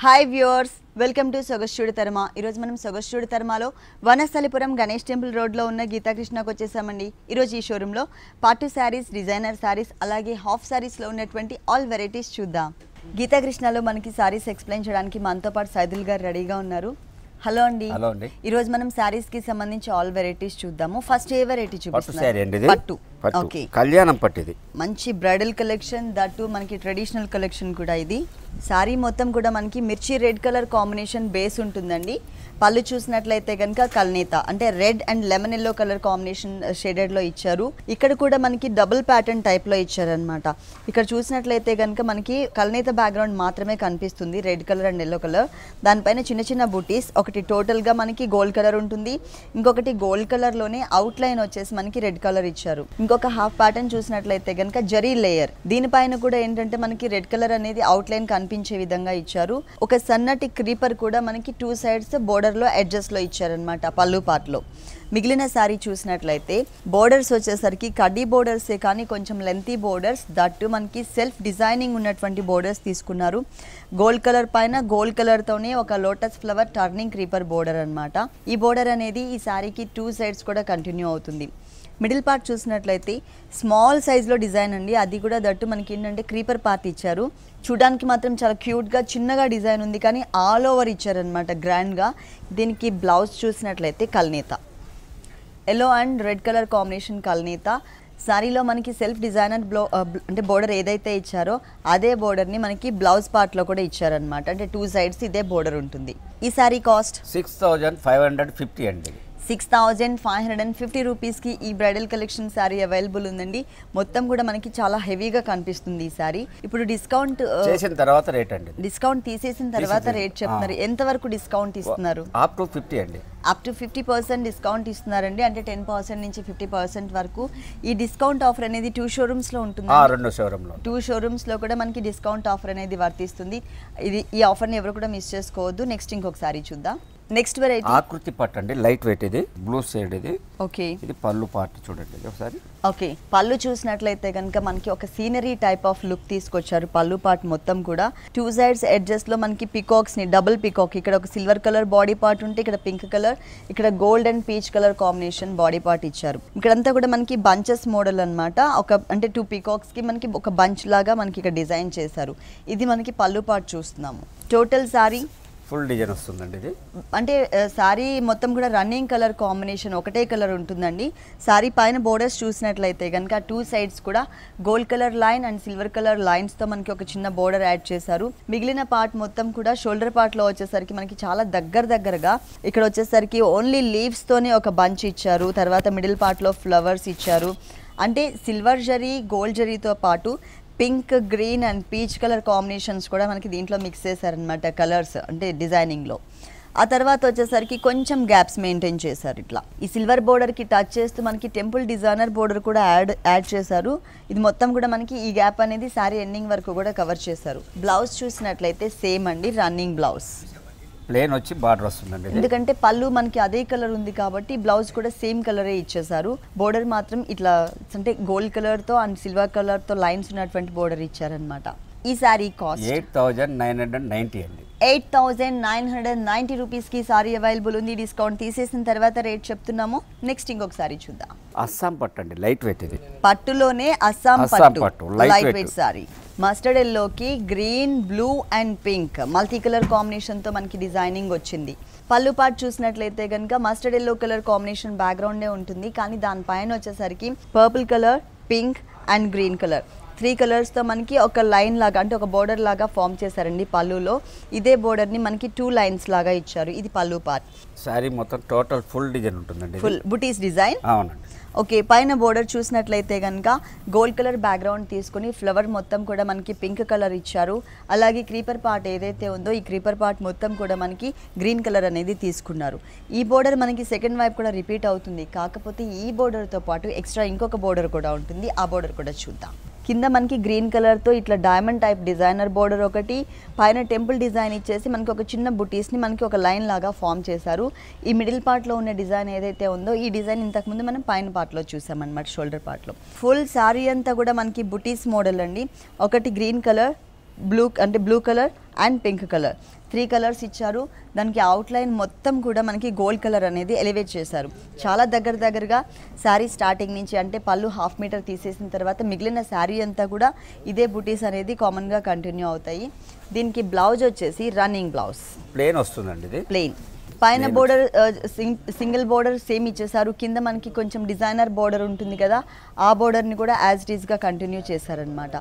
Hi viewers, welcome to సొగస్టుడి తర్మ. ఈరోజు మనం సొగస్టుడి తర్మలో వనస్థలిపురం గణేష్ టెంపుల్ రోడ్లో ఉన్న గీతాకృష్ణకు వచ్చేసామండి. ఈరోజు ఈ షోరూంలో పార్టీ శారీస్, డిజైనర్ శారీస్, అలాగే హాఫ్ శారీస్లో ఉన్నటువంటి ఆల్ వెరైటీస్ చూద్దాం. గీతాకృష్ణలో మనకి శారీస్ ఎక్స్ప్లెయిన్ చేయడానికి మనతో పాటు సైదుల్ గారు రెడీగా ఉన్నారు. హలో అండి. ఈరోజు మనం శారీస్ కి సంబంధించి ఆల్ వెరైటీస్ చూద్దాము. ఫస్ట్ ఏ వెరైటీ చూపిస్తున్నారు? పట్టు. ఓకే, కళ్యాణం పట్టు. ఇది మంచి బ్రైడల్ కలెక్షన్, దట్టు మనకి ట్రెడిషనల్ కలెక్షన్ కూడా. ఇది శారీ మొత్తం కూడా మనకి మిర్చి రెడ్ కలర్ కాంబినేషన్ బేస్ ఉంటుందండి. పళ్ళు చూసినట్లయితే కనుక కల్నేత అంటే red and lemon yellow colour combination shaded లో ఇచ్చారు. ఇక్కడ కూడా మనకి డబుల్ ప్యాటర్న్ టైప్ లో ఇచ్చారనమాట. ఇక్కడ చూసినట్లయితే కనుక మనకి కల్నేత బ్యాక్గ్రౌండ్ మాత్రమే కనిపిస్తుంది, red colour and yellow colour. దానిపైన చిన్న చిన్న బూటీస్, ఒకటి టోటల్ గా మనకి గోల్డ్ కలర్ ఉంటుంది, ఇంకొకటి గోల్డ్ కలర్ లోనే అవుట్ లైన్ వచ్చేసి మనకి రెడ్ కలర్ ఇచ్చారు. ఇంకొక హాఫ్ ప్యాటర్న్ చూసినట్లయితే కనుక జరీ లేయర్, దీనిపైన కూడా ఏంటంటే మనకి రెడ్ కలర్ అనేది అవుట్ లైన్ కనిపించే విధంగా ఇచ్చారు. ఒక సన్నటి క్రీపర్ కూడా మనకి టూ సైడ్స్ బోర్డర్ లో ఎడ్జెస్ లో ఇచ్చారనమాట పళ్ళు పార్ట్ లో. మిగిలిన శారీ చూసినట్లయితే బోర్డర్స్ వచ్చేసరికి కడ్డీ బోర్డర్సే కానీ కొంచెం లెంతీ బోర్డర్స్, దట్టు మనకి సెల్ఫ్ డిజైనింగ్ ఉన్నటువంటి బోర్డర్స్ తీసుకున్నారు. గోల్డ్ కలర్ పైన గోల్డ్ కలర్ తోనే ఒక lotus flower turning creeper border అనమాట. ఈ బోర్డర్ అనేది ఈ శారీకి టూ సైడ్స్ కూడా కంటిన్యూ అవుతుంది. మిడిల్ పార్ట్ చూసినట్లయితే స్మాల్ సైజ్లో డిజైన్ అండి, అది కూడా దట్టు మనకి ఏంటంటే క్రీపర్ పార్ట్ ఇచ్చారు. చూడడానికి మాత్రం చాలా క్యూట్గా చిన్నగా డిజైన్ ఉంది, కానీ ఆల్ ఓవర్ ఇచ్చారనమాట గ్రాండ్గా. దీనికి బ్లౌజ్ చూసినట్లయితే కల్నేత, yellow and red colour combination కల్నేత. శారీలో మనకి సెల్ఫ్ డిజైనర్ అంటే బోర్డర్ ఏదైతే ఇచ్చారో అదే బోర్డర్ని మనకి బ్లౌజ్ పార్ట్లో కూడా ఇచ్చారనమాట. అంటే టూ సైడ్స్ ఇదే బోర్డర్ ఉంటుంది. ఈ శారీ కాస్ట్ 6550 అండి. 6550 రూపీస్కి ఈ బ్రైడల్ కలెక్షన్ శారీ అవైలబుల్ ఉందండి. మొత్తం కూడా మనకి చాలా హెవీగా కనిపిస్తుంది ఈ శారీ. ఇప్పుడు డిస్కౌంట్ చేసిన తర్వాత రేట్ అండి, డిస్కౌంట్ తీసేసిన తర్వాత రేట్ చెప్తున్నారు. ఎంత వరకు డిస్కౌంట్ ఇస్తున్నారు? అప్ టు 50 అండి. అప్ టు 50% డిస్కౌంట్ ఇస్తున్నారండి. అంటే 10% నుంచి 50% వరకు. ఈ డిస్కౌంట్ ఆఫర్ అనేది 2 షోరూమ్స్లో ఉంటుంది. 2 షోరూమ్స్లో కూడా మనకి డిస్కౌంట్ ఆఫర్ అనేది వర్తిస్తుంది. ఈ ఆఫర్ని ఎవరు కూడా మిస్ చేసుకోవద్దు. నెక్స్ట్ ఇంకొకసారి చూద్దాం. నెక్స్ట్ వెరైటీ ఆకృతి పట్టు అండి, లైట్ వెయిట్. ఇది బ్లూ షేడ్. ఇది ఓకే, ఇది పళ్ళు పార్ట్ చూడండి ఒకసారి. ఓకే, పళ్ళు చూసినట్లయితే కనుక మనకి ఒక సీనరీ టైప్ ఆఫ్ లుక్ తీసుకొచ్చారు. పళ్ళు పార్ట్ మొత్తం కూడా టూ సైడ్స్ ఎడ్జెస్ లో మనకి పికాక్స్ ని, డబుల్ పికాక్, ఇక్కడ ఒక సిల్వర్ కలర్ బాడీ పార్ట్ ఉంటే ఇక్కడ పింక్ కలర్, ఇక్కడ gold and peach colour combination body part ఇచ్చారు. ఇక్కడంతా కూడా మనకి బంచెస్ మోడల్ అనమాట. అంటే 2 పికాక్స్ కి మనకి ఒక బంచ్ లాగా మనకి ఇక్కడ డిజైన్ చేశారు. ఇది మనకి పళ్ళు పార్ట్ చూస్తున్నాము. టోటల్ సారీ ఫుల్ డిజైన్ వస్తుందండి. ఇది అంటే శారీ మొత్తం కూడా రన్నింగ్ కలర్ కాంబినేషన్ ఒకటే కలర్ ఉంటుందండి. శారీ పైన బోర్డర్స్ చూసినట్లయితే కనుక టూ సైడ్స్ కూడా gold colour line and silver colour లైన్స్తో మనకి ఒక చిన్న బోర్డర్ యాడ్ చేశారు. మిగిలిన పార్ట్ మొత్తం కూడా షోల్డర్ పార్ట్లో వచ్చేసరికి మనకి చాలా దగ్గరగా ఇక్కడ వచ్చేసరికి ఓన్లీ లీవ్స్తోనే ఒక బంచ్ ఇచ్చారు. తర్వాత మిడిల్ పార్ట్లో ఫ్లవర్స్ ఇచ్చారు. అంటే సిల్వర్ జరీ, గోల్డ్ జరీతో పాటు pink, green and peach colour combinations కూడా మనకి దీంట్లో మిక్స్ చేశారనమాట కలర్స్, అంటే డిజైనింగ్లో. ఆ తర్వాత వచ్చేసరికి కొంచెం గ్యాప్స్ మెయింటైన్ చేశారు. ఇట్లా ఈ సిల్వర్ బోర్డర్కి టచ్ చేస్తూ మనకి టెంపుల్ డిజైనర్ బోర్డర్ కూడా యాడ్ చేశారు. ఇది మొత్తం కూడా మనకి ఈ గ్యాప్ అనేది శారీ ఎండింగ్ వరకు కూడా కవర్ చేశారు. బ్లౌజ్ చూసినట్లయితే సేమ్ అండి, రన్నింగ్ బ్లౌజ్. ప్లేన్ వచ్చి బార్డర్ వస్తుందండి. ఎందుకంటే పళ్ళు మనకి అదే కలర్ ఉంది కాబట్టి బ్లౌజ్ కూడా సేమ్ కలరే ఇచ్చేసారు. బోర్డర్ మాత్రం ఇట్లా అంటే గోల్డ్ కలర్ తో అండ్ సిల్వర్ కలర్ తో లైన్స్ ఉన్నటువంటి బోర్డర్ ఇచ్చారనమాట. ఈ సారీ కాస్ట్ 8990 అండి. 8990 రూపీస్కి సారీ అవైలబుల్ ఉంది. డిస్కౌంట్ తీసేసిన తర్వాత రేట్ చెప్తున్నాము. నెక్స్ట్ ఇంకొక సారీ చూద్దాం. అస్సాం పట్టు అండి, లైట్ వెయిట్. ఇది పట్టులోనే అస్సాం పట్టు లైట్ వెయిట్ సారీ. మస్టర్డ్ ఎల్లోకి green, blue and pink multi colour కాంబినేషన్తో మనకి డిజైనింగ్ వచ్చింది. పళ్ళు పార్ట్ చూసినట్లయితే కనుక మస్టర్డ్ ఎల్లో కలర్ కాంబినేషన్ బ్యాక్గ్రౌండే ఉంటుంది, కానీ దానిపైన వచ్చేసరికి purple colour, pink and green colour 3 కలర్స్తో మనకి ఒక లైన్ లాగా, అంటే ఒక బోర్డర్ లాగా ఫామ్ చేశారండి పళ్ళులో. ఇదే బోర్డర్ని మనకి 2 లైన్స్ లాగా ఇచ్చారు. ఇది పళ్ళు పార్ట్. సారీ మొత్తం టోటల్ ఫుల్ డిజైన్ ఉంటుందండి, ఫుల్ బుటీస్ డిజైన్. అవునండి. ఓకే, పైన బోర్డర్ చూసినట్లయితే కనుక గోల్డ్ కలర్ బ్యాక్గ్రౌండ్ తీసుకుని ఫ్లవర్ మొత్తం కూడా మనకి పింక్ కలర్ ఇచ్చారు. అలాగే క్రీపర్ పార్ట్ ఏదైతే ఉందో ఈ క్రీపర్ పార్ట్ మొత్తం కూడా మనకి గ్రీన్ కలర్ అనేది తీసుకున్నారు. ఈ బోర్డర్ మనకి సెకండ్ వైపు కూడా రిపీట్ అవుతుంది, కాకపోతే ఈ బోర్డర్తో పాటు ఎక్స్ట్రా ఇంకొక బోర్డర్ కూడా ఉంటుంది. ఆ బోర్డర్ కూడా చూద్దాం. కింద మనకి గ్రీన్ కలర్తో ఇట్లా డైమండ్ టైప్ డిజైనర్ బోర్డర్ ఒకటి, పైన టెంపుల్ డిజైన్ ఇచ్చేసి మనకి ఒక చిన్న బుటీస్ని మనకి ఒక లైన్ లాగా ఫామ్ చేశారు. ఈ మిడిల్ పార్ట్లో ఉన్న డిజైన్ ఏదైతే ఉందో ఈ డిజైన్ ఇంతకుముందు మనం పైన పార్ట్లో చూసామన్నమాట, షోల్డర్ పార్ట్లో. ఫుల్ శారీ అంతా కూడా మనకి బుటీస్ మోడల్ అండి. ఒకటి green colour, blue colour and pink colour 3 colours ఇచ్చారు. దానికి అవుట్లైన్ మొత్తం కూడా మనకి గోల్డ్ కలర్ అనేది ఎలివేట్ చేశారు. చాలా దగ్గరగా శారీ స్టార్టింగ్ నుంచి అంటే పళ్ళు హాఫ్ మీటర్ తీసేసిన తర్వాత మిగిలిన శారీ అంతా కూడా ఇదే బుటీస్ అనేది కామన్గా కంటిన్యూ అవుతాయి. దీనికి బ్లౌజ్ వచ్చేసి రన్నింగ్ బ్లౌజ్ ప్లేన్ వస్తుందండి ఇది. ప్లెయిన్ పైన బోర్డర్ సింగిల్ బోర్డర్ సేమ్ ఇచ్చేసారు. కింద మనకి కొంచెం డిజైనర్ బోర్డర్ ఉంటుంది కదా, ఆ బోర్డర్ని కూడా యాజ్ ఇట్ ఈస్గా కంటిన్యూ చేశారనమాట.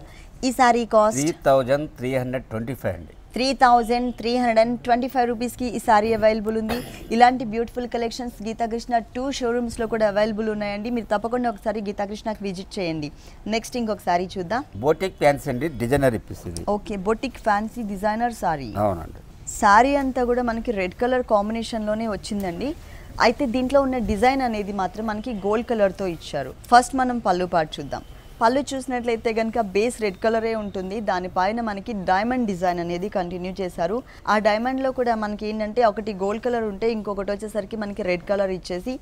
ఈ సారీ కాస్ట్ 3325 అండి. 3325 రూపీస్కి ఈ సారీ అవైలబుల్ ఉంది. ఇలాంటి బ్యూటిఫుల్ కలెక్షన్స్ గీతాకృష్ణ 2 షోరూమ్స్లో కూడా అవైలబుల్ ఉన్నాయండి. మీరు తప్పకుండా ఒకసారి గీతాకృష్ణకి విజిట్ చేయండి. నెక్స్ట్ ఇంకొక సారీ చూద్దాం. బోటిక్ ఫ్యాన్సీ అండి, డిజైనర్ ఇప్పిస్తుంది. Okay, boutique fancy designer sari. అవునండి. శారీ అంతా కూడా మనకి రెడ్ కలర్ కాంబినేషన్లోనే వచ్చిందండి. అయితే దీంట్లో ఉన్న డిజైన్ అనేది మాత్రం మనకి గోల్డ్ కలర్తో ఇచ్చారు. ఫస్ట్ మనం పళ్ళు పార్ట్ చూద్దాం. పళ్ళు చూసినట్లయితే కనుక బేస్ రెడ్ కలరే ఉంటుంది. దానిపైన మనకి డైమండ్ డిజైన్ అనేది కంటిన్యూ చేశారు. ఆ డైమండ్లో కూడా మనకి ఏంటంటే ఒకటి గోల్డ్ కలర్ ఉంటే ఇంకొకటి వచ్చేసరికి మనకి రెడ్ కలర్ ఇచ్చేసి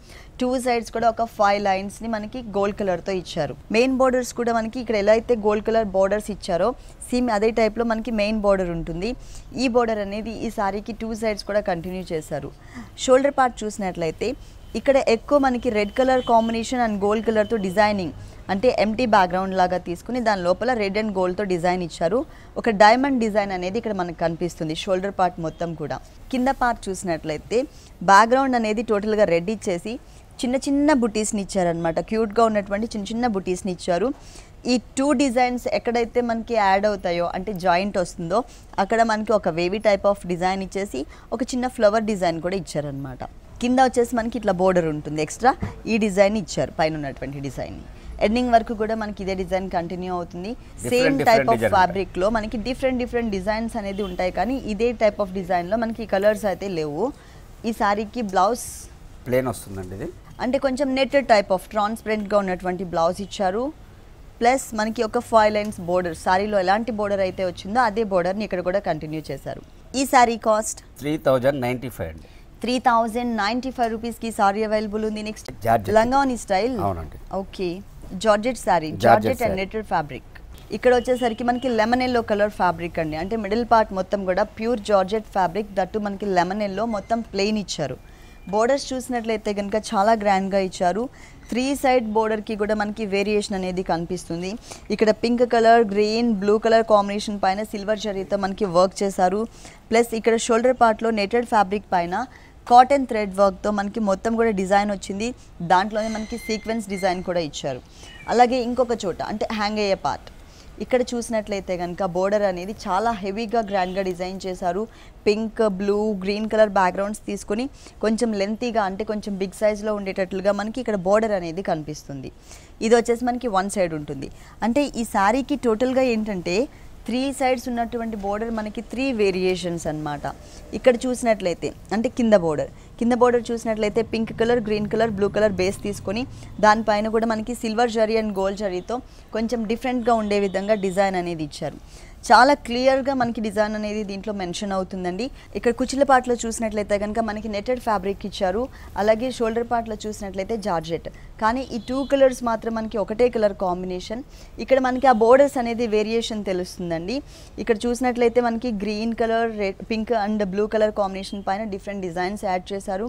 2 సైడ్స్ కూడా ఒక 5 లైన్స్ని మనకి గోల్డ్ కలర్తో ఇచ్చారు. మెయిన్ బోర్డర్స్ కూడా మనకి ఇక్కడ ఎలా అయితే గోల్డ్ కలర్ బోర్డర్స్ ఇచ్చారో సేమ్ అదే టైప్లో మనకి మెయిన్ బోర్డర్ ఉంటుంది. ఈ బోర్డర్ అనేది ఈ సారీకి 2 సైడ్స్ కూడా కంటిన్యూ చేశారు. షోల్డర్ పార్ట్ చూసినట్లయితే ఇక్కడ ఎక్కువ మనకి red colour combination and gold కలర్తో డిజైనింగ్ అంటే ఎంటీ బ్యాక్గ్రౌండ్ లాగా తీసుకుని దాని లోపల రెడ్ అండ్ గోల్డ్తో డిజైన్ ఇచ్చారు. ఒక డైమండ్ డిజైన్ అనేది ఇక్కడ మనకు కనిపిస్తుంది షోల్డర్ పార్ట్ మొత్తం కూడా. కింద పార్ట్ చూసినట్లయితే బ్యాక్గ్రౌండ్ అనేది టోటల్గా రెడ్ ఇచ్చేసి చిన్న బుటీస్ని ఇచ్చారనమాట. క్యూట్గా ఉన్నటువంటి చిన్న బుటీస్ని ఇచ్చారు. ఈ 2 డిజైన్స్ ఎక్కడైతే మనకి యాడ్ అవుతాయో అంటే జాయింట్ వస్తుందో అక్కడ మనకి ఒక వేవీ టైప్ ఆఫ్ డిజైన్ ఇచ్చేసి ఒక చిన్న ఫ్లవర్ డిజైన్ కూడా ఇచ్చారనమాట. కింద వచ్చేసి మనకి ఇట్లా బోర్డర్ ఉంటుంది. ఎక్స్ట్రా ఈ డిజైన్ ఇచ్చారు పైన ఉన్నటువంటి డిజైన్. ఎండింగ్ వరకు కూడా మనకి ఇదే డిజైన్ కంటిన్యూ అవుతుంది. సేమ్ టైప్ ఆఫ్ ఫ్యాబ్రిక్లో మనకి డిఫరెంట్ డిజైన్స్ అనేది ఉంటాయి, కానీ ఇదే టైప్ ఆఫ్ డిజైన్లో మనకి కలర్స్ అయితే లేవు. ఈ సారీకి బ్లౌజ్ ప్లేన్ వస్తుందండి ఇది. అంటే కొంచెం నెట్టెడ్ టైప్ ఆఫ్ ట్రాన్స్పరెంట్గా ఉన్నటువంటి బ్లౌజ్ ఇచ్చారు. ప్లస్ మనకి ఒక 5 లైన్స్ బోర్డర్, సారీలో ఎలాంటి బోర్డర్ అయితే వచ్చిందో అదే బోర్డర్ని ఇక్కడ కూడా కంటిన్యూ చేశారు. ఈ సారీ కాస్ట్ 3095 అండి. 3095 రూపీస్కి సారీ అవైలబుల్ ఉంది. నెక్స్ట్ జార్జెట్ లంగావని స్టైల్. అవునండి. Okay, georgette sari, georgette and netted fabric. ఇక్కడ వచ్చేసరికి మనకి లెమన్ ఎల్లో కలర్ ఫ్యాబ్రిక్ అండి. అంటే మిడిల్ పార్ట్ మొత్తం కూడా ప్యూర్ జార్జెట్ ఫ్యాబ్రిక్, దట్టు మనకి లెమన్ ఎల్లో మొత్తం ప్లెయిన్ ఇచ్చారు. బోర్డర్స్ చూసినట్లయితే కనుక చాలా గ్రాండ్గా ఇచ్చారు. 3 సైడ్ బోర్డర్కి కూడా మనకి వేరియేషన్ అనేది కనిపిస్తుంది. ఇక్కడ pink colour, green, blue colour combination పైన సిల్వర్ జరీతో మనకి వర్క్ చేశారు. ప్లస్ ఇక్కడ షోల్డర్ పార్ట్లో నెట్టెడ్ ఫ్యాబ్రిక్ పైన కాటన్ థ్రెడ్ వర్క్తో మనకి మొత్తం కూడా డిజైన్ వచ్చింది. దాంట్లోనే మనకి సీక్వెన్స్ డిజైన్ కూడా ఇచ్చారు. అలాగే ఇంకొక చోట అంటే హ్యాంగ్ అయ్యే పార్ట్ ఇక్కడ చూసినట్లయితే కనుక బోర్డర్ అనేది చాలా హెవీగా గ్రాండ్గా డిజైన్ చేశారు. Pink, blue, green colour backgrounds తీసుకొని కొంచెం లెంతీగా అంటే కొంచెం బిగ్ సైజ్లో ఉండేటట్లుగా మనకి ఇక్కడ బోర్డర్ అనేది కనిపిస్తుంది. ఇది వచ్చేసి మనకి 1 సైడ్ ఉంటుంది. అంటే ఈ శారీకి టోటల్గా ఏంటంటే 3 సైడ్స్ ఉన్నటువంటి బోర్డర్ మనకి 3 వేరియేషన్స్ అన్నమాట. ఇక్కడ చూసినట్లయితే అంటే కింద బోర్డర్ చూసినట్లయితే pink colour, green colour, blue colour base తీసుకొని దానిపైన కూడా మనకి సిల్వర్ జరీ అండ్ గోల్డ్ జరీతో కొంచెం డిఫరెంట్గా ఉండే విధంగా డిజైన్ అనేది ఇచ్చారు. చాలా క్లియర్గా మనకి డిజైన్ అనేది దీంట్లో మెన్షన్ అవుతుందండి. ఇక్కడ కుచ్చిల పార్ట్లో చూసినట్లయితే కనుక మనకి నెట్టెడ్ ఫ్యాబ్రిక్ ఇచ్చారు. అలాగే షోల్డర్ పార్ట్లో చూసినట్లయితే జార్జెట్. కానీ ఈ 2 కలర్స్ మాత్రం మనకి ఒకటే కలర్ కాంబినేషన్. ఇక్కడ మనకి ఆ బోర్డర్స్ అనేది వేరియేషన్ తెలుస్తుందండి. ఇక్కడ చూసినట్లయితే మనకి green colour, red, pink and blue colour combination పైన డిఫరెంట్ డిజైన్స్ యాడ్ చేశారు.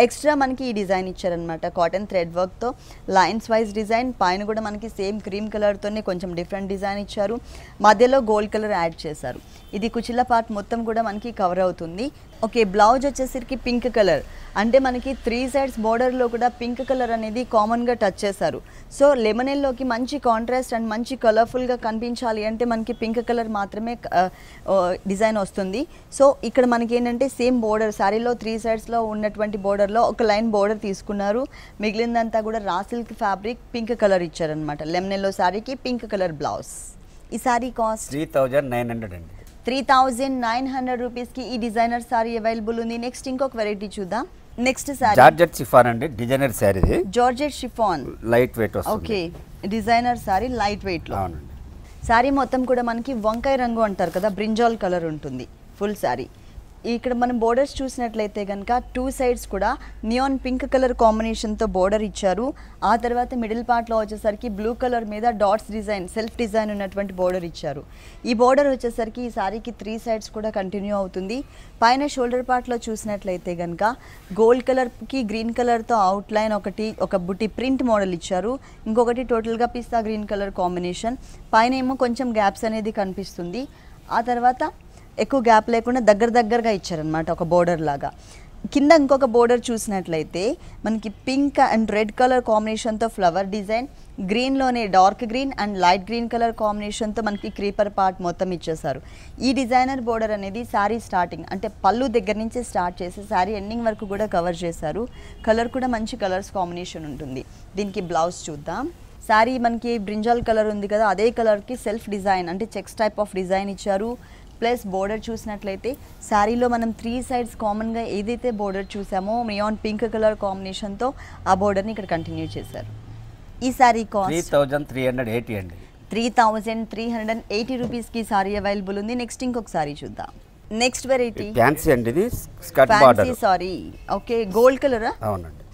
ఎక్స్ట్రా మనకి ఈ డిజైన్ ఇచ్చారనమాట. కాటన్ థ్రెడ్ వర్క్తో లైన్స్ వైజ్ డిజైన్, పైన కూడా మనకి సేమ్ క్రీమ్ కలర్తోనే కొంచెం డిఫరెంట్ డిజైన్ ఇచ్చారు. మధ్యలో గోల్డ్ కలర్ యాడ్ చేశారు. ఇది కుచిల పార్ట్ మొత్తం కూడా మనకి కవర్ అవుతుంది. ఓకే, బ్లౌజ్ వచ్చేసరికి పింక్ కలర్. అంటే మనకి 3 సైడ్స్ బోర్డర్లో కూడా పింక్ కలర్ అనేది కామన్గా టచ్ చేశారు. సో లెమన్ ఎల్లోకి మంచి కాంట్రాస్ట్ అండ్ మంచి కలర్ఫుల్గా కనిపించాలి అంటే మనకి పింక్ కలర్ మాత్రమే డిజైన్ వస్తుంది. సో ఇక్కడ మనకి ఏంటంటే సేమ్ బోర్డర్, శారీలో 3 సైడ్స్లో ఉన్నటువంటి బోర్డర్లో ఒక లైన్ బోర్డర్ తీసుకున్నారు. మిగిలిందంతా కూడా raw silk fabric pink colour ఇచ్చారనమాట. లెమన్ ఎల్లో శారీకి పింక్ కలర్ బ్లౌజ్. ఈ శారీ కాస్ట్ 3900 అండి. 3900 రూపీస్కి ఈ డిజైనర్ సారీ అవైలబుల్ ఉంది. నెక్స్ట్ ఇంకొక వెరైటీ చూద్దాం. నెక్స్ట్ సారీ జార్జెట్ షిఫాన్ అండి, designer sari. Georgette chiffon light weight వస్తుంది. Okay, designer sari light weight లో. అవునండి. సారీ మొత్తం కూడా మనకి వంకాయ రంగు అంటారు కదా, బ్రింజాల్ కలర్ ఉంటుంది ఫుల్ సారీ. ఇక్కడ మనం బోర్డర్స్ చూసినట్లయితే కనుక 2 సైడ్స్ కూడా నియాన్ పింక్ కలర్ కాంబినేషన్తో బోర్డర్ ఇచ్చారు. ఆ తర్వాత మిడిల్ పార్ట్లో వచ్చేసరికి బ్లూ కలర్ మీద డాట్స్ డిజైన్ సెల్ఫ్ డిజైన్ ఉన్నటువంటి బోర్డర్ ఇచ్చారు. ఈ బోర్డర్ వచ్చేసరికి ఈ సారీకి 3 సైడ్స్ కూడా కంటిన్యూ అవుతుంది. పైన షోల్డర్ పార్ట్లో చూసినట్లయితే కనుక గోల్డ్ కలర్కి గ్రీన్ కలర్తో అవుట్లైన్ ఒక బుట్టి ప్రింట్ మోడల్ ఇచ్చారు. ఇంకొకటి టోటల్గా పిస్తా గ్రీన్ కలర్ కాంబినేషన్. పైన ఏమో కొంచెం గ్యాప్స్ అనేది కనిపిస్తుంది. ఆ తర్వాత ఎక్కువ గ్యాప్ లేకుండా దగ్గరగా ఇచ్చారనమాట ఒక బోర్డర్ లాగా. కింద ఇంకొక బోర్డర్ చూసినట్లయితే మనకి పింక్ అండ్ రెడ్ కలర్ కాంబినేషన్తో ఫ్లవర్ డిజైన్, గ్రీన్లోనే dark green and light green colour కాంబినేషన్తో మనకి క్రీపర్ పార్ట్ మొత్తం ఇచ్చేసారు. ఈ డిజైనర్ బోర్డర్ అనేది శారీ స్టార్టింగ్ అంటే పళ్ళు దగ్గర నుంచి స్టార్ట్ చేసి శారీ ఎండింగ్ వరకు కూడా కవర్ చేశారు. కలర్ కూడా మంచి కలర్స్ కాంబినేషన్ ఉంటుంది. దీనికి బ్లౌజ్ చూద్దాం. శారీ మనకి బ్రింజాల్ కలర్ ఉంది కదా, అదే కలర్కి సెల్ఫ్ డిజైన్ అంటే చెక్స్ టైప్ ఆఫ్ డిజైన్ ఇచ్చారు. ప్లస్ బోర్డర్ చూసినట్లయితే శారీలో మనం 3 సైడ్స్ కామన్గా ఏదైతే బోర్డర్ చూసామో నియాన్ పింక్ కలర్ కాంబినేషన్తో ఆ బోర్డర్ని ఇక్కడ కంటిన్యూ చేశారు. ఈ శారీ కాస్ట్ 3380 అండి. 3380 రూపీస్కి సారీ అవైలబుల్ ఉంది. నెక్స్ట్ ఇంకొక సారీ చూద్దాం. నెక్స్ట్ వెరైటీ ఫ్యాన్సీ అండి, ఇది skirt border. Sari okay, gold కలరా? అవునండి.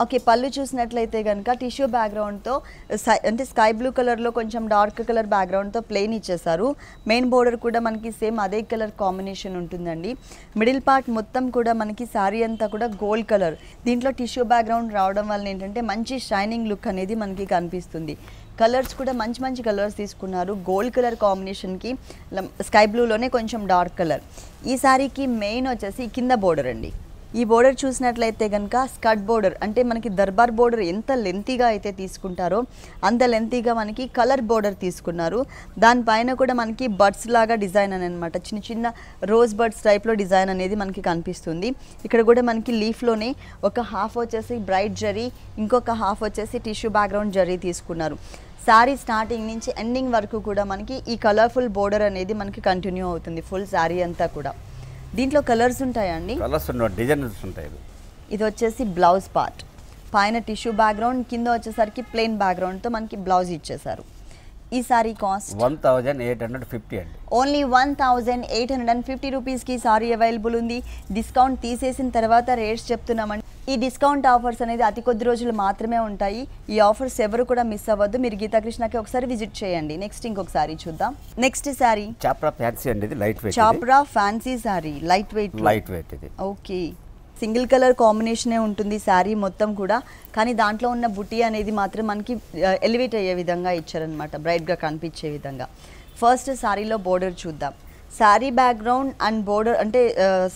ఓకే, పళ్ళు చూసినట్లయితే కనుక టిష్యూ బ్యాక్గ్రౌండ్తో అంటే స్కై బ్లూ కలర్లో కొంచెం డార్క్ కలర్ బ్యాక్గ్రౌండ్తో ప్లెయిన్ ఇచ్చేసారు. మెయిన్ బోర్డర్ కూడా మనకి సేమ్ అదే కలర్ కాంబినేషన్ ఉంటుందండి. మిడిల్ పార్ట్ మొత్తం కూడా మనకి శారీ అంతా కూడా గోల్డ్ కలర్. దీంట్లో టిష్యూ బ్యాక్గ్రౌండ్ రావడం వల్ల ఏంటంటే మంచి షైనింగ్ లుక్ అనేది మనకి కనిపిస్తుంది. కలర్స్ కూడా మంచి కలర్స్ తీసుకున్నారు. గోల్డ్ కలర్ కాంబినేషన్కి స్కై బ్లూలోనే కొంచెం డార్క్ కలర్. ఈ శారీకి మెయిన్ వచ్చేసి కింద బోర్డర్ అండి. ఈ బోర్డర్ చూసినట్లయితే కనుక స్కర్ట్ బోర్డర్ అంటే మనకి దర్బార్ బోర్డర్ ఎంత లెంతీగా అయితే తీసుకుంటారో అంత లెంతీగా మనకి కలర్ బోర్డర్ తీసుకున్నారు. దానిపైన కూడా మనకి బర్డ్స్ లాగా డిజైన్ అని అనమాట, చిన్న రోజ్ బర్డ్స్ టైప్లో డిజైన్ అనేది మనకి కనిపిస్తుంది. ఇక్కడ కూడా మనకి లీఫ్లోనే ఒక హాఫ్ వచ్చేసి బ్రైట్ జరీ, ఇంకొక హాఫ్ వచ్చేసి టిష్యూ బ్యాక్గ్రౌండ్ జరీ తీసుకున్నారు. శారీ స్టార్టింగ్ నుంచి ఎండింగ్ వరకు కూడా మనకి ఈ కలర్ఫుల్ బోర్డర్ అనేది మనకి కంటిన్యూ అవుతుంది ఫుల్ శారీ అంతా కూడా. దీంట్లో కలర్స్ ఉంటాయండి, కలర్స్ ఉన్నాయి, డిజైన్స్ ఉంటాయి. ఇది వచ్చేసి బ్లౌజ్ పార్ట్. పైన టిష్యూ బ్యాక్గ్రౌండ్, కింద వచ్చేసరికి ప్లెయిన్ బ్యాక్గ్రౌండ్తో మనకి బ్లౌజ్ ఇచ్చేసారు. ఈ సారీ కాస్ట్ 1850 అండి. ఓన్లీ 1850 రూపీస్కి సారీ అవైలబుల్ ఉంది. డిస్కౌంట్ తీసేసిన తర్వాత రేట్స్ చెప్తున్నామండి. ఈ డిస్కౌంట్ ఆఫర్స్ అనేది అతి కొద్ది రోజులు మాత్రమే ఉంటాయి. ఈ ఆఫర్స్ ఎవరు కూడా మిస్ అవ్వద్దు. మీరు గీతాకృష్ణకి ఒకసారి విజిట్ చేయండి. నెక్స్ట్ ఇంకొక సారీ చూద్దాం. నెక్స్ట్ సారీ చాప్రా ఫ్యాన్సీ అండి, ఇది light weight. Chapra fancy sorry light wait ఇది. ఓకే, సింగిల్ కలర్ కాంబినేషనే ఉంటుంది శారీ మొత్తం కూడా. కానీ దాంట్లో ఉన్న బుటీ అనేది మాత్రం మనకి ఎలివేట్ అయ్యే విధంగా ఇచ్చారనమాట, బ్రైట్గా కనిపించే విధంగా. ఫస్ట్ శారీలో బోర్డర్ చూద్దాం. శారీ బ్యాక్గ్రౌండ్ అండ్ బోర్డర్ అంటే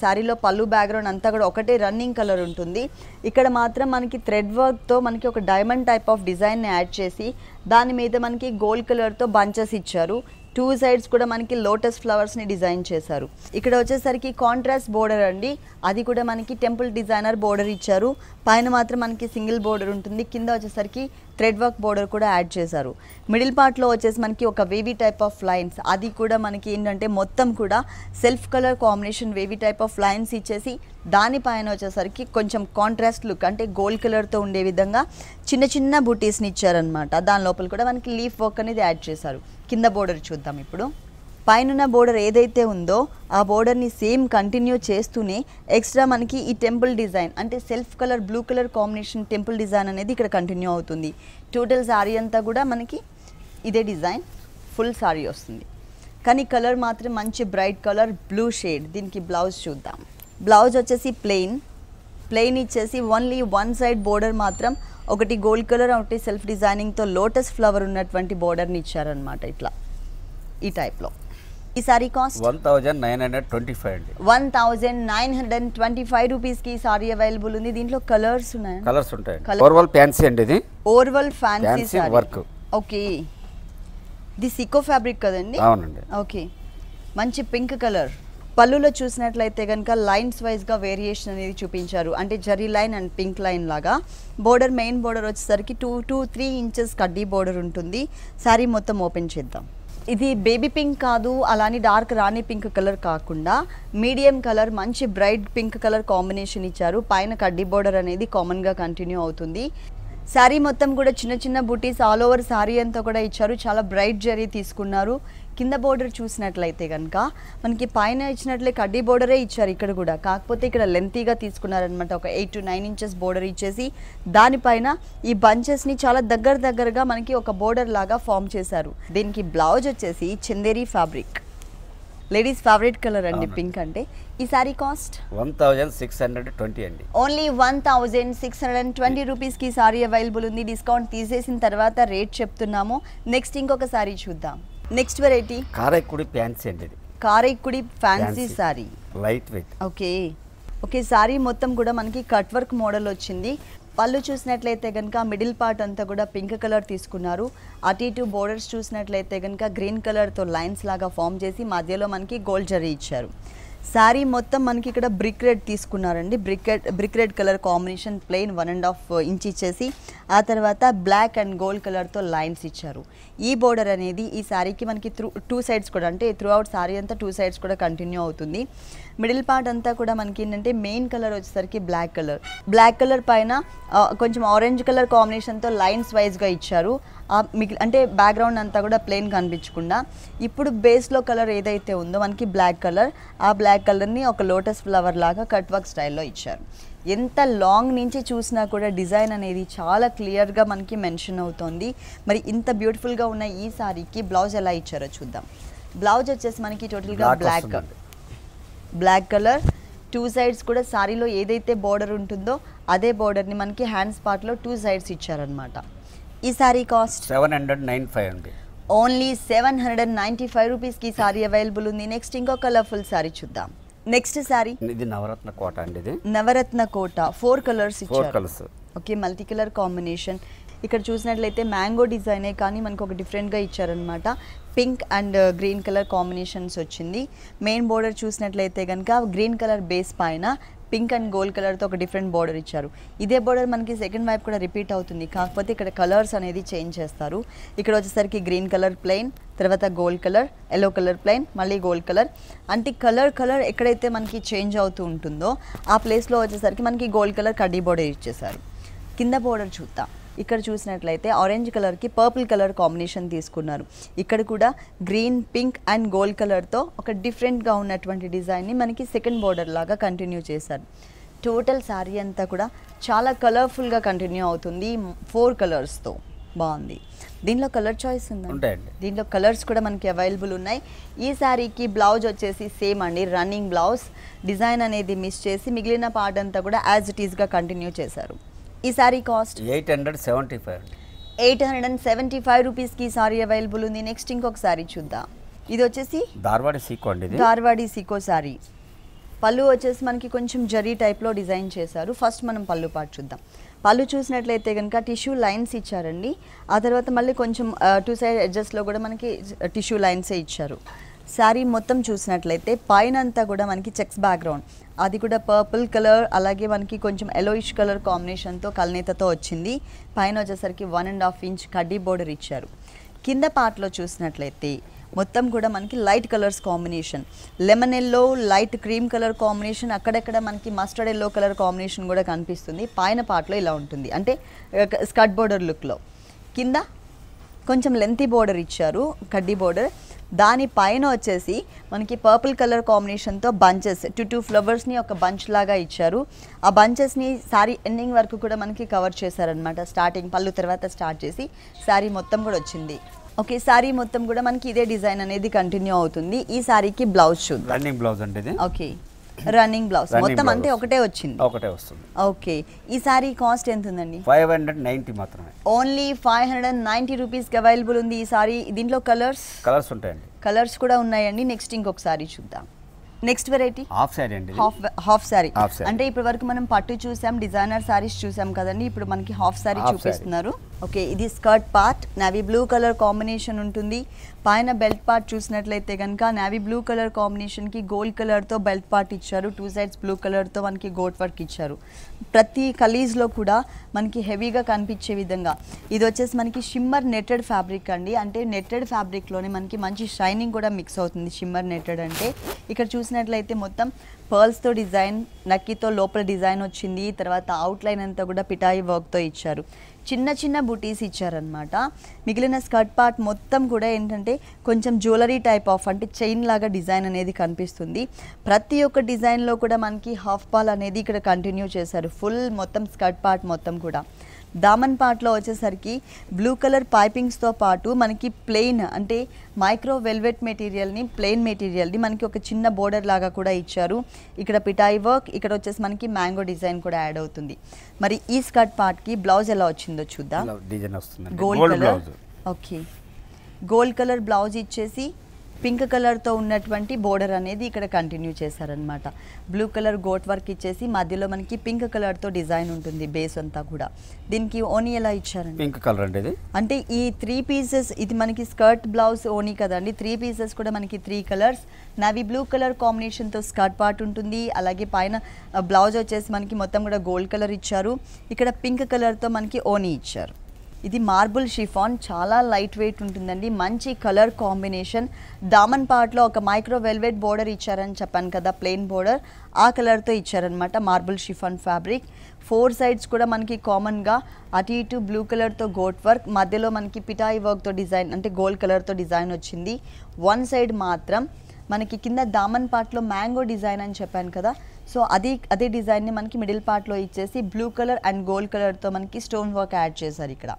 శారీలో పళ్ళు బ్యాక్గ్రౌండ్ అంతా కూడా ఒకటే రన్నింగ్ కలర్ ఉంటుంది. ఇక్కడ మాత్రం మనకి థ్రెడ్ వర్క్తో మనకి ఒక డైమండ్ టైప్ ఆఫ్ డిజైన్ని యాడ్ చేసి దాని మీద మనకి గోల్డ్ కలర్తో బంచెస్ ఇచ్చారు. 2 సైడ్స్ కూడా మనకి లోటస్ ఫ్లవర్స్ని డిజైన్ చేశారు. ఇక్కడ వచ్చేసరికి కాంట్రాస్ట్ బోర్డర్ అండి, అది కూడా మనకి టెంపుల్ డిజైనర్ బోర్డర్ ఇచ్చారు. పైన మాత్రం మనకి సింగిల్ బోర్డర్ ఉంటుంది. కింద వచ్చేసరికి థ్రెడ్ వర్క్ బోర్డర్ కూడా యాడ్ చేశారు. మిడిల్ పార్ట్లో వచ్చేసి మనకి ఒక వేవీ టైప్ ఆఫ్ లైన్స్, అది కూడా మనకి ఏంటంటే మొత్తం కూడా self colour combination wavy type of lines ఇచ్చేసి దానిపైన వచ్చేసరికి కొంచెం కాంట్రాస్ట్ లుక్ అంటే గోల్డ్ కలర్తో ఉండే విధంగా చిన్న బూటీస్ని ఇచ్చారనమాట. దాని లోపల కూడా మనకి లీఫ్ వర్క్ అనేది యాడ్ చేశారు. కింద బోర్డర్ చూద్దాం ఇప్పుడు. పైన బోర్డర్ ఏదైతే ఉందో ఆ బోర్డర్ని సేమ్ కంటిన్యూ చేస్తూనే ఎక్స్ట్రా మనకి ఈ టెంపుల్ డిజైన్ అంటే self colour blue colour combination temple design అనేది ఇక్కడ కంటిన్యూ అవుతుంది. టోటల్ శారీ అంతా కూడా మనకి ఇదే డిజైన్ ఫుల్ శారీ వస్తుంది. కానీ కలర్ మాత్రం మంచి బ్రైట్ కలర్ బ్లూ షేడ్. దీనికి బ్లౌజ్ చూద్దాం. బ్లౌజ్ వచ్చేసి ప్లెయిన్ ఇచ్చేసి ఓన్లీ 1 సైడ్ బోర్డర్ మాత్రం ఒకటి గోల్డ్ కలర్ ఒకటి సెల్ఫ్ డిజైనింగ్తో లోటస్ ఫ్లవర్ ఉన్నటువంటి బోర్డర్ని ఇచ్చారనమాట ఇట్లా ఈ టైప్లో. ఈ సారీ కాస్ట్ 1925 అండి. 1925 రూపీస్కి సారీ అవైలబుల్ ఉంది. దీంట్లో కలర్స్ ఉన్నాయి, కలర్స్ ఉంటాయి. ఓర్వల్ ఫ్యాన్సీ అండి, ఇది ఓర్వల్ ఫ్యాన్సీ వర్క్. ఓకే, ఇది సికో ఫ్యాబ్రిక్ కదండి? అవునండి. ఓకే, మంచి పింక్ కలర్. పళ్ళులో చూసినట్లయితే కనుక లైన్స్ వైజ్గా వేరియేషన్ అనేది చూపించారు, అంటే zari line and pink line లాగా. బోర్డర్ మెయిన్ బోర్డర్ వచ్చేసరికి 2-3 ఇంచెస్ కడ్డీ బోర్డర్ ఉంటుంది. శారీ మొత్తం ఓపెన్ చేద్దాం. ఇది బేబీ పింక్ కాదు, అలానే డార్క్ రాణి పింక్ కలర్ కాకుండా మీడియం కలర్ మంచి బ్రైట్ పింక్ కలర్ కాంబినేషన్ ఇచ్చారు. పైన కడ్డీ బోర్డర్ అనేది కామన్గా కంటిన్యూ అవుతుంది. శారీ మొత్తం కూడా చిన్న బుటీస్ ఆల్ ఓవర్ శారీ అంతా కూడా ఇచ్చారు. చాలా బ్రైట్ జరీ తీసుకున్నారు. కింద బోర్డర్ చూసినట్లయితే కనుక మనకి పైన ఇచ్చినట్లే కడ్డీ బోర్డరే ఇచ్చారు ఇక్కడ కూడా, కాకపోతే ఇక్కడ లెంతీగా తీసుకున్నారనమాట. ఒక 8 to 9 inches బోర్డర్ ఇచ్చేసి దానిపైన ఈ బంచెస్ని చాలా దగ్గరగా మనకి ఒక బోర్డర్ లాగా ఫామ్ చేశారు. దీనికి బ్లౌజ్ వచ్చేసి Chanderi fabric, ladies favourite colour అండి పింక్ అంటే. ఈ సారీ కాస్ట్ 1620 అండి. ఓన్లీ 1620 రూపీస్కి సారీ అవైలబుల్ ఉంది. డిస్కౌంట్ తీసేసిన తర్వాత రేట్ చెప్తున్నాము. నెక్స్ట్ ఇంకొక సారీ చూద్దాం. నెక్స్ట్ వెరైటీ కారైక్కుడి ఫ్యాన్సీ అండి. ఇది Karaikudi fancy sorry, light wait. Okay sorry మొత్తం కూడా మనకి కట్ వర్క్ మోడల్ వచ్చింది. పళ్ళు చూసినట్లయితే కనుక మిడిల్ పార్ట్ అంతా కూడా పింక్ కలర్ తీసుకున్నారు. అటు ఇటు బోర్డర్స్ చూసినట్లయితే కనుక గ్రీన్ కలర్తో లైన్స్ లాగా ఫామ్ చేసి మధ్యలో మనకి గోల్డ్ జరీ ఇచ్చారు. శారీ మొత్తం మనకి ఇక్కడ బ్రిక్ రెడ్ తీసుకున్నారండి. Brick red colour combination plain 1.5 inch ఇచ్చేసి ఆ తర్వాత బ్లాక్ అండ్ గోల్డ్ కలర్తో లైన్స్ ఇచ్చారు. ఈ బోర్డర్ అనేది ఈ శారీకి మనకి టూ సైడ్స్ కూడా, అంటే త్రూ అవుట్ శారీ అంతా 2 sides కూడా కంటిన్యూ అవుతుంది. మిడిల్ పార్ట్ అంతా కూడా మనకి ఏంటంటే మెయిన్ కలర్ వచ్చేసరికి బ్లాక్ కలర్ పైన కొంచెం ఆరెంజ్ కలర్ కాంబినేషన్తో లైన్స్ వైజ్గా ఇచ్చారు. అంటే బ్యాక్గ్రౌండ్ అంతా కూడా ప్లెయిన్ కనిపించకుండా ఇప్పుడు బేస్లో కలర్ ఏదైతే ఉందో మనకి బ్లాక్ కలర్, ఆ బ్లాక్ కలర్ని ఒక లోటస్ ఫ్లవర్ లాగా కట్ వర్క్ స్టైల్లో ఇచ్చారు. ఎంత లాంగ్ నుంచి చూసినా కూడా డిజైన్ అనేది చాలా క్లియర్గా మనకి మెన్షన్ అవుతుంది. మరి ఇంత బ్యూటిఫుల్గా ఉన్న ఈ సారీకి బ్లౌజ్ ఎలా ఇచ్చారో చూద్దాం. బ్లౌజ్ వచ్చేసి మనకి టోటల్గా బ్లాక్ కలర్, 2 sides కూడా సారీలో ఏదైతే బోర్డర్ ఉంటుందో అదే బోర్డర్ని మనకి హ్యాండ్స్ పార్ట్లో 2 sides ఇచ్చారనమాట. ఈ సారీ కాస్ట్ 795 అండి. ఓన్లీ 795 రూపీస్కి సారీ అవైలబుల్ ఉంది. నెక్స్ట్ ఇంకో కలర్ఫుల్ సారీ చూద్దాం. నెక్స్ట్ సారీ ఇది నవరత్న కోట అండి. ఇది నవరత్న కోట 4 colors ఇచ్చారు. 4 colors. Okay, multi colour combination. ఇక్కడ చూసినట్లయితే మ్యాంగో డిజైనే కానీ మనకు ఒక డిఫరెంట్గా ఇచ్చారనమాట. Pink and green colour combinations వచ్చింది. మెయిన్ బోర్డర్ చూసినట్లయితే కనుక గ్రీన్ కలర్ బేస్ పైన పింక్ అండ్ గోల్డ్ కలర్తో ఒక డిఫరెంట్ బోర్డర్ ఇచ్చారు. ఇదే బోర్డర్ మనకి సెకండ్ వైపు కూడా రిపీట్ అవుతుంది, కాకపోతే ఇక్కడ కలర్స్ అనేది చేంజ్ చేస్తారు. ఇక్కడ వచ్చేసరికి గ్రీన్ కలర్ ప్లెయిన్, తర్వాత gold colour, yellow colour plain, మళ్ళీ గోల్డ్ కలర్. అంటే కలర్ ఎక్కడైతే మనకి చేంజ్ అవుతూ ఉంటుందో ఆ ప్లేస్లో వచ్చేసరికి మనకి గోల్డ్ కలర్ కడ్డీ బోర్డర్ ఇచ్చేసారు. కింద బోర్డర్ చూద్దాం. ఇక్కడ చూసినట్లయితే ఆరెంజ్ కలర్కి పర్పుల్ కలర్ కాంబినేషన్ తీసుకున్నారు. ఇక్కడ కూడా గ్రీన్, పింక్ అండ్ గోల్డ్ కలర్తో ఒక డిఫరెంట్గా ఉన్నటువంటి డిజైన్ని మనకి సెకండ్ బోర్డర్ లాగా కంటిన్యూ చేశారు. టోటల్ శారీ అంతా కూడా చాలా కలర్ఫుల్గా కంటిన్యూ అవుతుంది 4 colors-తో. బాగుంది. దీనిలో కలర్ చాయిస్ ఉందండి. దీంట్లో కలర్స్ కూడా మనకి అవైలబుల్ ఉన్నాయి. ఈ శారీకి బ్లౌజ్ వచ్చేసి సేమ్ అండి, రన్నింగ్ బ్లౌజ్. డిజైన్ అనేది మిస్ చేసి మిగిలిన పార్ట్ అంతా కూడా యాజ్ ఇట్ ఈస్గా కంటిన్యూ చేశారు. ఈ సారీ కాస్ట్ 875 రూపీస్కి సారీ అవైలబుల్ ఉంది. నెక్స్ట్ ఇంకొక సారీ చూద్దాం. ఇది వచ్చేసి ధార్వాడి సీకో సారీ. పళ్ళు వచ్చేసి మనకి కొంచెం జరీ టైప్లో డిజైన్ చేశారు. ఫస్ట్ మనం పళ్ళు పార్ట్ చూద్దాం. పళ్ళు చూసినట్లయితే కనుక టిష్యూ లైన్స్ ఇచ్చారండి. ఆ తర్వాత మళ్ళీ కొంచెం 2 side edgesలో కూడా మనకి టిష్యూ లైన్సే ఇచ్చారు. శారీ మొత్తం చూసినట్లయితే పైన అంతా కూడా మనకి చెక్స్ బ్యాక్గ్రౌండ్, అది కూడా పర్పుల్ కలర్, అలాగే మనకి కొంచెం ఎలోయిష్ కలర్ కాంబినేషన్తో కల్నేతతో వచ్చింది. పైన వచ్చేసరికి 1.5 inch కడ్డీ బోర్డర్ ఇచ్చారు. కింద పార్ట్లో చూసినట్లయితే మొత్తం కూడా మనకి light colours combination, lemon yellow, light cream colour combination, అక్కడక్కడ మనకి మస్టర్డ్ ఎల్లో కలర్ కాంబినేషన్ కూడా కనిపిస్తుంది. పైన పార్ట్లో ఇలా ఉంటుంది, అంటే స్కర్ట్ బోర్డర్ లుక్లో. కింద కొంచెం లెంతీ బోర్డర్ ఇచ్చారు, కడ్డీ బోర్డర్. దానిపైన వచ్చేసి మనకి పర్పుల్ కలర్ కాంబినేషన్తో బంచెస్, 2 ఫ్లవర్స్ని ఒక బంచ్ లాగా ఇచ్చారు. ఆ బంచెస్ని శారీ ఎండింగ్ వరకు కూడా మనకి కవర్ చేశారనమాట. స్టార్టింగ్ పళ్ళు తర్వాత స్టార్ట్ చేసి శారీ మొత్తం కూడా వచ్చింది. ఓకే, శారీ మొత్తం కూడా మనకి ఇదే డిజైన్ అనేది కంటిన్యూ అవుతుంది. ఈ శారీకి బ్లౌజ్ చూద్దాం. రన్నింగ్ బ్లౌజ్ అంటే ఇది. ఓకే, రన్నింగ్ బ్లౌజ్ మొత్తం అంటే ఒకటే వస్తుంది. ఓకే, ఈ సారీ కాస్ట్ ఎంత ఉందండి? 590 మాత్రమే. ఓన్లీ 590 రూపీస్కి అవైలబుల్ ఉంది ఈ సారీ. దీంట్లో కలర్స్ ఉంటాయండి. కలర్స్ కూడా ఉన్నాయండి. నెక్స్ట్ ఇంకొక సారీ చూద్దాం. నెక్స్ట్ వెరైటీ హాఫ్ సారీ అండి. హాఫ్ సారీ అంటే ఇప్పటి వరకు మనం పట్టు చూసాం, డిజైనర్ సారీస్ చూసాం కదండి. ఇప్పుడు మనకి హాఫ్ సారీ చూపిస్తున్నారు. ఓకే, ఇది skirt part navy blue colour combination ఉంటుంది. పైన బెల్ట్ పార్ట్ చూసినట్లయితే కనుక నావీ బ్లూ కలర్ కాంబినేషన్కి గోల్డ్ కలర్తో బెల్ట్ పార్ట్ ఇచ్చారు. 2 sides బ్లూ కలర్తో మనకి గోట్ వర్క్ ఇచ్చారు. ప్రతి కలీజ్లో కూడా మనకి హెవీగా కనిపించే విధంగా. ఇది వచ్చేసి మనకి షిమ్మర్ నెట్టెడ్ ఫ్యాబ్రిక్ అండి. అంటే నెట్టెడ్ ఫ్యాబ్రిక్లోనే మనకి మంచి షైనింగ్ కూడా మిక్స్ అవుతుంది షిమ్మర్ నెట్టెడ్ అంటే. ఇక్కడ చూసినట్లయితే మొత్తం పర్ల్స్తో డిజైన్, నక్కీతో లోపల డిజైన్ వచ్చింది. తర్వాత అవుట్లైన్ అంతా కూడా పిటాయి వర్క్తో ఇచ్చారు. చిన్న చిన్న బుటీస్ ఇచ్చారనమాట. మిగిలిన స్కర్ట్ పార్ట్ మొత్తం కూడా ఏంటంటే కొంచెం జ్యువెలరీ టైప్ ఆఫ్ అంటే చైన్ లాగా డిజైన్ అనేది కనిపిస్తుంది. ప్రతి ఒక్క డిజైన్లో కూడా మనకి హాఫ్ పాల్ అనేది ఇక్కడ కంటిన్యూ చేశారు. ఫుల్ మొత్తం స్కర్ట్ పార్ట్ మొత్తం కూడా. దామన్ పార్ట్లో వచ్చేసరికి బ్లూ కలర్ పైపింగ్స్తో పాటు మనకి ప్లెయిన్ అంటే మైక్రో వెల్వెట్ మెటీరియల్ని ప్లెయిన్ మెటీరియల్ని మనకి ఒక చిన్న బోర్డర్ లాగా కూడా ఇచ్చారు. ఇక్కడ పిటాయి వర్క్, ఇక్కడ వచ్చేసి మనకి మ్యాంగో డిజైన్ కూడా యాడ్ అవుతుంది. మరి ఈ స్కర్ట్ పార్ట్కి బ్లౌజ్ ఎలా వచ్చిందో చూద్దాం. డిజైన్ వస్తుంది gold colour. Okay, gold colour blouse ఇచ్చేసి పింక్ కలర్తో ఉన్నటువంటి బోర్డర్ అనేది ఇక్కడ కంటిన్యూ చేశారనమాట. బ్లూ కలర్ గోట్ వర్క్ ఇచ్చేసి మధ్యలో మనకి పింక్ కలర్తో డిజైన్ ఉంటుంది బేస్ అంతా కూడా. దీనికి ఓనీ ఎలా ఇచ్చారండి? పింక్ కలర్ అండి ఇది. అంటే ఈ 3 పీసెస్ ఇది మనకి స్కర్ట్ బ్లౌజ్ ఓనీ కదండి. 3 పీసెస్ కూడా మనకి 3 కలర్స్ నావీ బ్లూ కలర్ కాంబినేషన్తో స్కర్ట్ పార్ట్ ఉంటుంది. అలాగే పైన బ్లౌజ్ వచ్చేసి మనకి మొత్తం కూడా గోల్డ్ కలర్ ఇచ్చారు. ఇక్కడ పింక్ కలర్తో మనకి ఓనీ ఇచ్చారు. ఇది మార్బుల్ షిఫాన్, చాలా లైట్ వెయిట్ ఉంటుందండి. మంచి కలర్ కాంబినేషన్. దామన్ పార్ట్లో ఒక మైక్రో వెల్వెట్ బోర్డర్ ఇచ్చారని చెప్పాను కదా, ప్లెయిన్ బోర్డర్, ఆ కలర్తో ఇచ్చారనమాట. Marble chiffon fabric. 4 సైడ్స్ కూడా మనకి కామన్గా అటు ఇటు బ్లూ కలర్తో గోట్ వర్క్, మధ్యలో మనకి పిటాయి వర్క్తో డిజైన్ అంటే గోల్డ్ కలర్తో డిజైన్ వచ్చింది. 1 సైడ్ మాత్రం మనకి కింద దామన్ పార్ట్లో మ్యాంగో డిజైన్ అని చెప్పాను కదా, సో అదే డిజైన్ని మనకి మిడిల్ పార్ట్లో ఇచ్చేసి బ్లూ కలర్ అండ్ గోల్డ్ కలర్తో మనకి స్టోన్ వర్క్ యాడ్ చేశారు ఇక్కడ.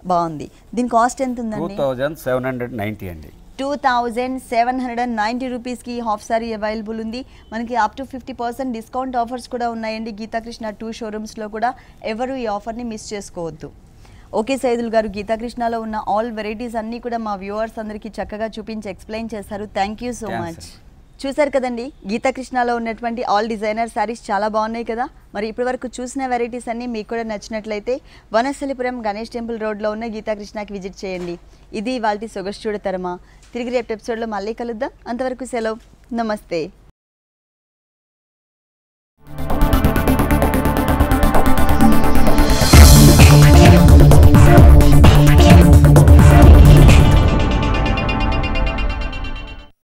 బాగుంది. దీని కాస్ట్ ఎంత ఉందండి? 2790 అండి. 2790 రూపీస్కి హాఫ్ సారీ అవైలబుల్ ఉంది. మనకి అప్ టు 50% డిస్కౌంట్ ఆఫర్స్ కూడా ఉన్నాయండి. గీతాకృష్ణ 2 షోరూమ్స్లో కూడా ఎవరు ఈ ఆఫర్ని మిస్ చేసుకోవద్దు. ఓకే సైదుల్ గారు, గీతాకృష్ణలో ఉన్న ఆల్ వెరైటీస్ అన్నీ కూడా మా వ్యూవర్స్ అందరికీ చక్కగా చూపించి ఎక్స్ప్లెయిన్ చేశారు. Thank you so much. చూసారు కదండి, గీతాకృష్ణలో ఉన్నటువంటి ఆల్ డిజైనర్ శారీస్ చాలా బాగున్నాయి కదా. మరి ఇప్పటివరకు చూసిన వెరైటీస్ అన్నీ మీకు కూడా నచ్చినట్లయితే వనస్థలిపురం గణేష్ టెంపుల్ రోడ్లో ఉన్న గీతాకృష్ణకి విజిట్ చేయండి. ఇది ఇవాల్టి సొగసు చూడతరమా. తిరిగి రేపు ఎపిసోడ్లో మళ్ళీ కలుద్దాం. అంతవరకు సెలవు, నమస్తే.